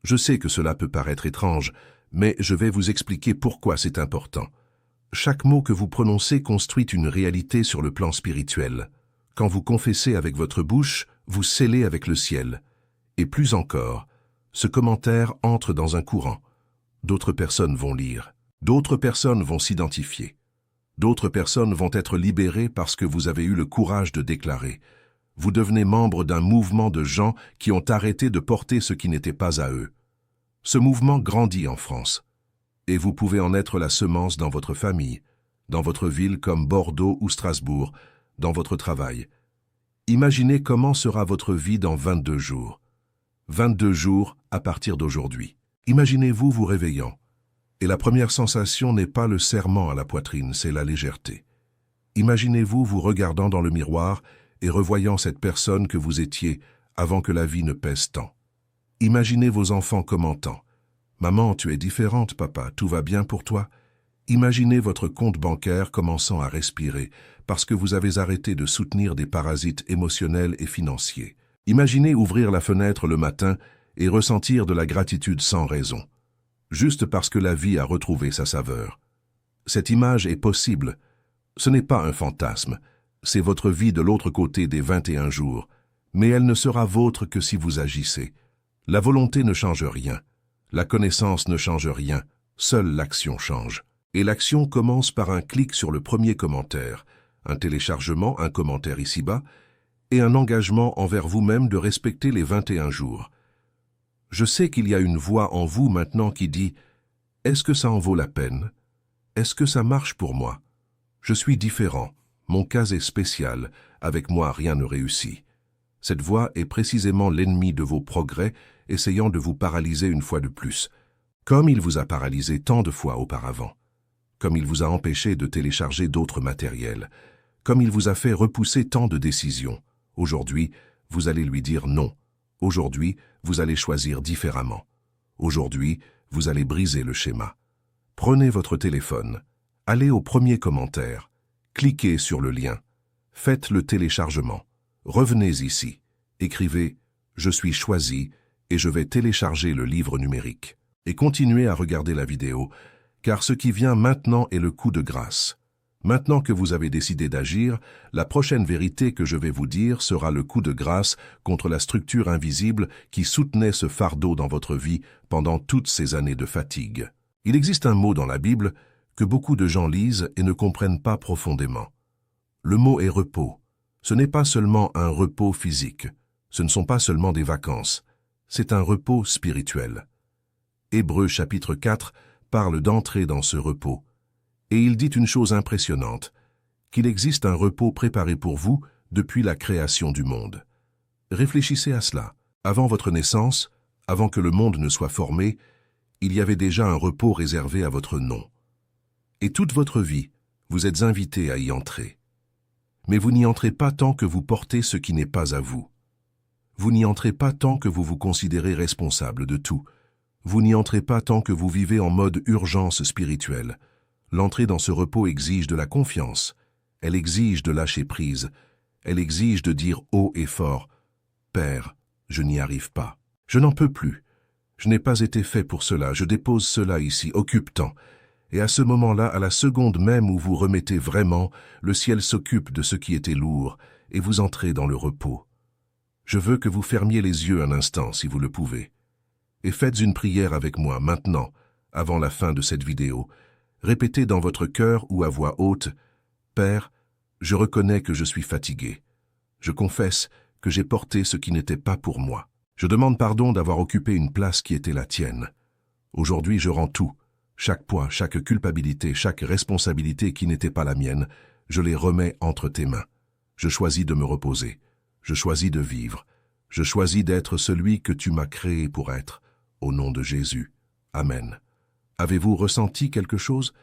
Je sais que cela peut paraître étrange, mais je vais vous expliquer pourquoi c'est important. Chaque mot que vous prononcez construit une réalité sur le plan spirituel. Quand vous confessez avec votre bouche, vous scellez avec le ciel. Et plus encore, ce commentaire entre dans un courant. D'autres personnes vont lire. D'autres personnes vont s'identifier. D'autres personnes vont être libérées parce que vous avez eu le courage de déclarer. Vous devenez membre d'un mouvement de gens qui ont arrêté de porter ce qui n'était pas à eux. Ce mouvement grandit en France. Et vous pouvez en être la semence dans votre famille, dans votre ville comme Bordeaux ou Strasbourg, dans votre travail. Imaginez comment sera votre vie dans 22 jours. 22 jours à partir d'aujourd'hui. Imaginez-vous vous réveillant. Et la première sensation n'est pas le serrement à la poitrine, c'est la légèreté. Imaginez-vous vous regardant dans le miroir et revoyant cette personne que vous étiez avant que la vie ne pèse tant. Imaginez vos enfants commentant. « Maman, tu es différente, papa, tout va bien pour toi ?» Imaginez votre compte bancaire commençant à respirer parce que vous avez arrêté de soutenir des parasites émotionnels et financiers. Imaginez ouvrir la fenêtre le matin et ressentir de la gratitude sans raison, juste parce que la vie a retrouvé sa saveur. Cette image est possible. Ce n'est pas un fantasme, c'est votre vie de l'autre côté des 21 jours, mais elle ne sera vôtre que si vous agissez. La volonté ne change rien, la connaissance ne change rien, seule l'action change. Et l'action commence par un clic sur le premier commentaire, un téléchargement, un commentaire ici-bas, et un engagement envers vous-même de respecter les 21 jours. Je sais qu'il y a une voix en vous maintenant qui dit « Est-ce que ça en vaut la peine? Est-ce que ça marche pour moi? Je suis différent, mon cas est spécial, avec moi rien ne réussit. » Cette voix est précisément l'ennemi de vos progrès, essayant de vous paralyser une fois de plus, comme il vous a paralysé tant de fois auparavant. Comme il vous a empêché de télécharger d'autres matériels, comme il vous a fait repousser tant de décisions. Aujourd'hui, vous allez lui dire non. Aujourd'hui, vous allez choisir différemment. Aujourd'hui, vous allez briser le schéma. Prenez votre téléphone, allez au premier commentaire, cliquez sur le lien, faites le téléchargement, revenez ici, écrivez « Je suis choisi » et je vais télécharger le livre numérique. Et continuez à regarder la vidéo, car ce qui vient maintenant est le coup de grâce. Maintenant que vous avez décidé d'agir, la prochaine vérité que je vais vous dire sera le coup de grâce contre la structure invisible qui soutenait ce fardeau dans votre vie pendant toutes ces années de fatigue. Il existe un mot dans la Bible que beaucoup de gens lisent et ne comprennent pas profondément. Le mot est repos. Ce n'est pas seulement un repos physique, ce ne sont pas seulement des vacances, c'est un repos spirituel. Hébreux chapitre 4 parle d'entrer dans ce repos. Et il dit une chose impressionnante, qu'il existe un repos préparé pour vous depuis la création du monde. Réfléchissez à cela. Avant votre naissance, avant que le monde ne soit formé, il y avait déjà un repos réservé à votre nom. Et toute votre vie, vous êtes invité à y entrer. Mais vous n'y entrez pas tant que vous portez ce qui n'est pas à vous. Vous n'y entrez pas tant que vous vous considérez responsable de tout. Vous n'y entrez pas tant que vous vivez en mode urgence spirituelle. L'entrée dans ce repos exige de la confiance. Elle exige de lâcher prise. Elle exige de dire haut et fort « Père, je n'y arrive pas. Je n'en peux plus. Je n'ai pas été fait pour cela. Je dépose cela ici, occupe-t'en. » Et à ce moment-là, à la seconde même où vous remettez vraiment, le ciel s'occupe de ce qui était lourd et vous entrez dans le repos. Je veux que vous fermiez les yeux un instant, si vous le pouvez. Et faites une prière avec moi, maintenant, avant la fin de cette vidéo. Répétez dans votre cœur ou à voix haute « Père, je reconnais que je suis fatigué. Je confesse que j'ai porté ce qui n'était pas pour moi. Je demande pardon d'avoir occupé une place qui était la tienne. Aujourd'hui, je rends tout. Chaque poids, chaque culpabilité, chaque responsabilité qui n'était pas la mienne, je les remets entre tes mains. Je choisis de me reposer. Je choisis de vivre. Je choisis d'être celui que tu m'as créé pour être. Au nom de Jésus. Amen. Avez-vous ressenti quelque chose?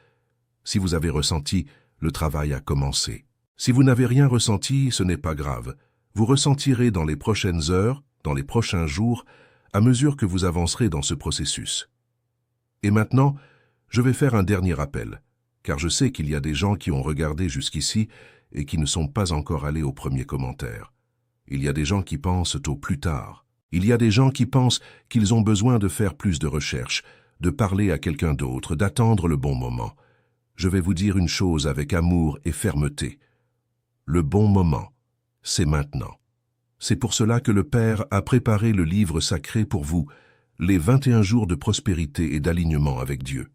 Si vous avez ressenti, le travail a commencé. Si vous n'avez rien ressenti, ce n'est pas grave. Vous ressentirez dans les prochaines heures, dans les prochains jours, à mesure que vous avancerez dans ce processus. Et maintenant, je vais faire un dernier appel, car je sais qu'il y a des gens qui ont regardé jusqu'ici et qui ne sont pas encore allés au premier commentaire. Il y a des gens qui pensent au plus tard. Il y a des gens qui pensent qu'ils ont besoin de faire plus de recherches, de parler à quelqu'un d'autre, d'attendre le bon moment. Je vais vous dire une chose avec amour et fermeté. Le bon moment, c'est maintenant. C'est pour cela que le Père a préparé le livre sacré pour vous, les 21 jours de prospérité et d'alignement avec Dieu.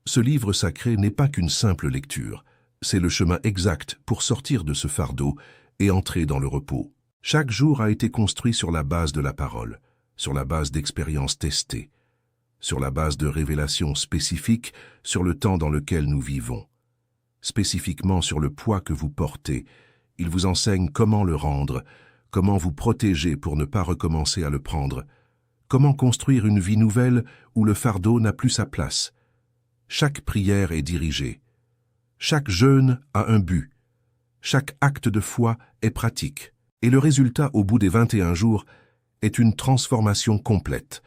Ce livre sacré n'est pas qu'une simple lecture, c'est le chemin exact pour sortir de ce fardeau et entrer dans le repos. Chaque jour a été construit sur la base de la parole, sur la base d'expériences testées, sur la base de révélations spécifiques sur le temps dans lequel nous vivons. Spécifiquement sur le poids que vous portez, il vous enseigne comment le rendre, comment vous protéger pour ne pas recommencer à le prendre, Comment construire une vie nouvelle où le fardeau n'a plus sa place? Chaque prière est dirigée. Chaque jeûne a un but. Chaque acte de foi est pratique. Et le résultat, au bout des 21 jours, est une transformation complète.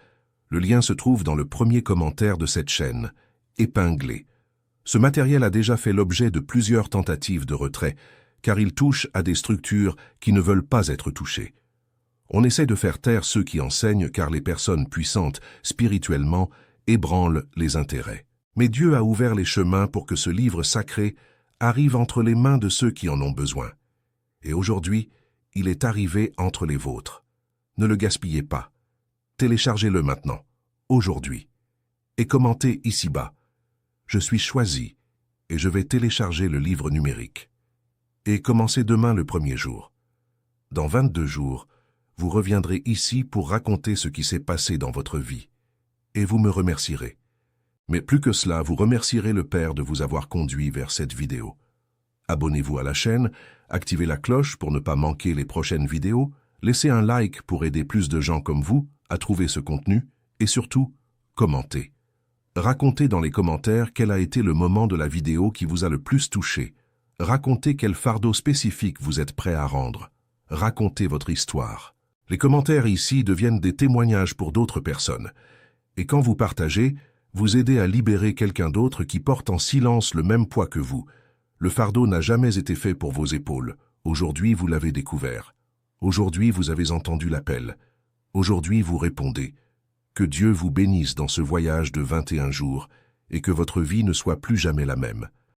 Le lien se trouve dans le premier commentaire de cette chaîne, épinglé. Ce matériel a déjà fait l'objet de plusieurs tentatives de retrait, car il touche à des structures qui ne veulent pas être touchées. On essaie de faire taire ceux qui enseignent car les personnes puissantes, spirituellement, ébranlent les intérêts. Mais Dieu a ouvert les chemins pour que ce livre sacré arrive entre les mains de ceux qui en ont besoin. Et aujourd'hui, il est arrivé entre les vôtres. Ne le gaspillez pas. Téléchargez-le maintenant, aujourd'hui. Et commentez ici-bas. Je suis choisi et je vais télécharger le livre numérique. Et commencez demain le premier jour. Dans 22 jours, vous reviendrez ici pour raconter ce qui s'est passé dans votre vie. Et vous me remercierez. Mais plus que cela, vous remercierez le Père de vous avoir conduit vers cette vidéo. Abonnez-vous à la chaîne, activez la cloche pour ne pas manquer les prochaines vidéos, laissez un like pour aider plus de gens comme vous à trouver ce contenu, et surtout, commentez. Racontez dans les commentaires quel a été le moment de la vidéo qui vous a le plus touché. Racontez quel fardeau spécifique vous êtes prêt à rendre. Racontez votre histoire. Les commentaires ici deviennent des témoignages pour d'autres personnes. Et quand vous partagez, vous aidez à libérer quelqu'un d'autre qui porte en silence le même poids que vous. Le fardeau n'a jamais été fait pour vos épaules. Aujourd'hui, vous l'avez découvert. Aujourd'hui, vous avez entendu l'appel. Aujourd'hui, vous répondez. Que Dieu vous bénisse dans ce voyage de 21 jours et que votre vie ne soit plus jamais la même.